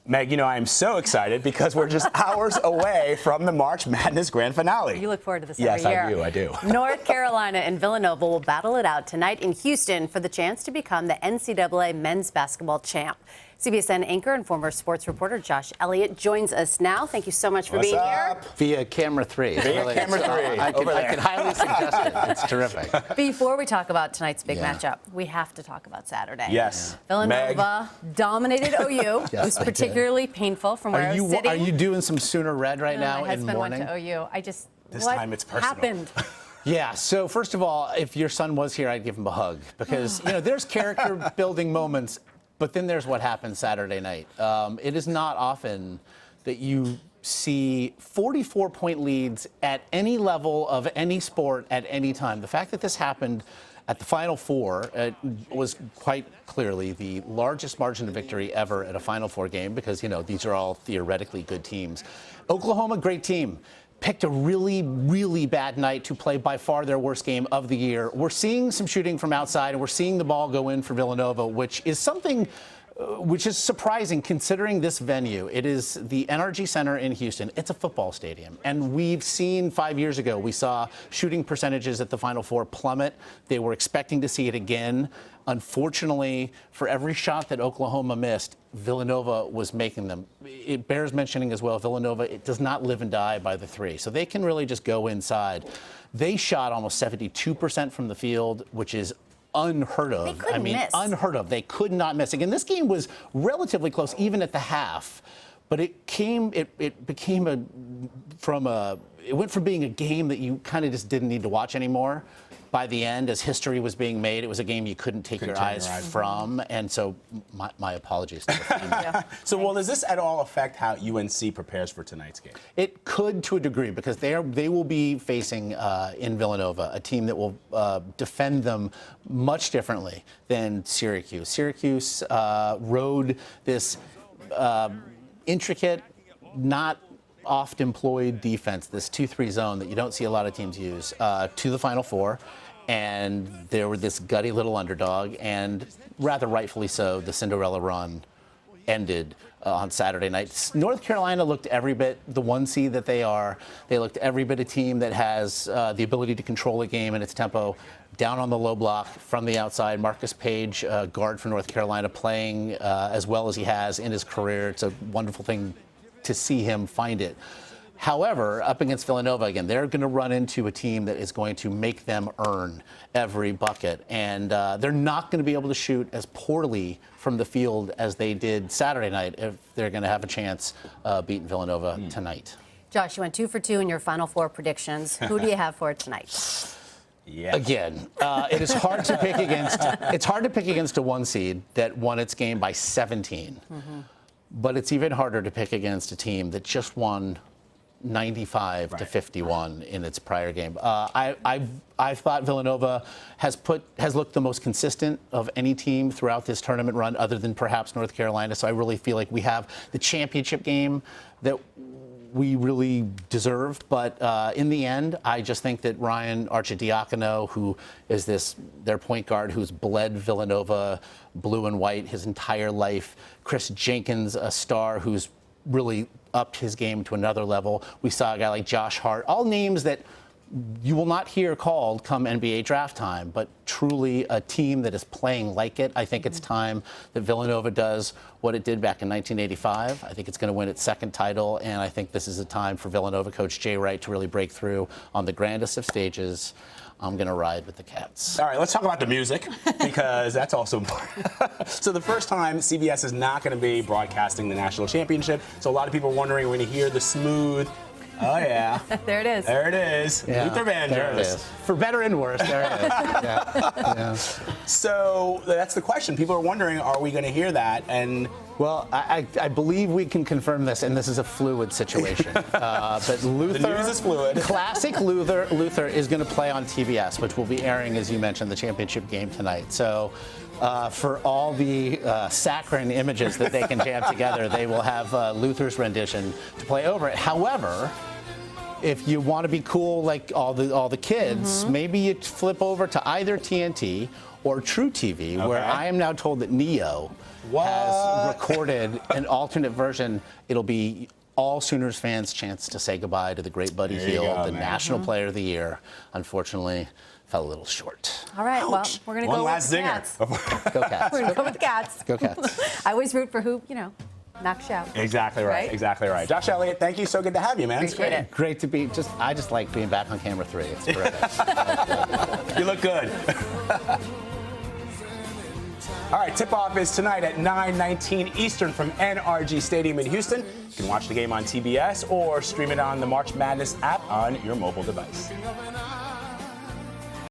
Meg, you know, I am so excited because we're just hours away from the March Madness Grand Finale. You look forward to this every year. Yes, I do. North Carolina and Villanova will battle it out tonight in Houston for the chance to become the NCAA men's basketball champ. CBSN anchor and former sports reporter Josh Elliott joins us now. Thank you so much for being here. Via camera 3. Camera 3. I can highly suggest it. It's terrific. Before we talk about tonight's big matchup, we have to talk about Saturday. Yes. Villanova dominated OU. It was particularly painful from where I was sitting. Are you doing some Sooner Red right now my in husband mourning? went to OU. This time it's personal. Happened? Yeah, so first of all, if your son was here, I'd give him a hug because, you know, there's character building moments, but then there's what happened Saturday night. It is not often that you see 44-point leads at any level of any sport at any time. The fact that this happened at the Final Four was quite clearly the largest margin of victory ever at a Final Four game because, you know, these are all theoretically good teams. Oklahoma, great team. Picked a really, really bad night to play by far their worst game of the year. We're seeing some shooting from outside, and we're seeing the ball go in for Villanova, which is something which is surprising considering this venue. It is the NRG Center in Houston. It's a football stadium. And we've seen 5 years ago, we saw shooting percentages at the Final Four plummet. They were expecting to see it again. Unfortunately, for every shot that Oklahoma missed, Villanova was making them. It bears mentioning as well, Villanova, it does not live and die by the three. So they can really just go inside. They shot almost 72% from the field, which is unheard of. They couldn't miss. Unheard of. They could not miss. Again, this game was relatively close, even at the half. But it went from being a game that you kind of just didn't need to watch anymore. By the end, as history was being made, it was a game you couldn't take your eyes from. And so my apologies to the team. So, well, does this at all affect how UNC prepares for tonight's game? It could to a degree because they will be facing in Villanova a team that will defend them much differently than Syracuse. Syracuse rode this intricate, not oft employed defense, this 2-3 zone that you don't see a lot of teams use, to the Final Four. And they were this gutty little underdog, and rather rightfully so, the Cinderella run ended on Saturday night. North Carolina looked every bit the one seed that they are. They looked every bit a team that has the ability to control a game and its tempo. Down on the low block from the outside, Marcus Page, guard for North Carolina, playing as well as he has in his career. It's a wonderful thing to see him find it. However, up against Villanova, again, they're going to run into a team that is going to make them earn every bucket. And they're not going to be able to shoot as poorly from the field as they did Saturday night if they're going to have a chance beating Villanova tonight. Josh, you went 2 for 2 in your Final Four predictions. Who do you have for tonight? Yeah. Again, it is hard to pick against. It's hard to pick against a one seed that won its game by 17. But it's even harder to pick against a team that just won 95 to 51 in its prior game. I thought Villanova has looked the most consistent of any team throughout this tournament run, other than perhaps North Carolina. So I really feel like we have the championship game that we really deserve. But in the end, I just think that Ryan Arcidiacono, who is their point guard who's bled Villanova blue and white his entire life, Chris Jenkins, a star who's really upped his game to another level. We saw a guy like Josh Hart, all names that you will not hear called come NBA draft time, but truly a team that is playing like it. I think it's time that Villanova does what it did back in 1985. I think it's going to win its second title, and I think this is a time for Villanova coach Jay Wright to really break through on the grandest of stages. I'm going to ride with the Cats. All right, let's talk about the music, because that's also important. So the first time, CBS is not going to be broadcasting the national championship. So a lot of people are wondering, we're going to hear the smooth, oh yeah. There it is. There it is. Yeah, Luther Vandross. there it is. For better and worse, there it is. Yeah. So that's the question. People are wondering, are we going to hear that? And well, I believe we can confirm this, and this is a fluid situation. But Luther, the news is fluid. Classic Luther is going to play on TBS, which will be airing, as you mentioned, the championship game tonight. So for all the saccharine images that they can jam together, they will have Luther's rendition to play over it. However, if you want to be cool like all the kids, maybe you flip over to either TNT or True TV, where I am now told that Neo has recorded an alternate version. It'll be all Sooners fans' chance to say goodbye to the great Buddy Hield, the National Player of the Year. Unfortunately, fell a little short. All right, well, we're going to go with the Cats. Go Cats. We're going to go with the Cats. Go Cats. I always root for who, knocks you out. Exactly right. Exactly right. Josh Elliott, thank you. So good to have you, man. Appreciate it. Great to be. I just like being back on camera 3. It's terrific. You look good. All right, tip-off is tonight at 9:19 Eastern from NRG Stadium in Houston. You can watch the game on TBS or stream it on the March Madness app on your mobile device.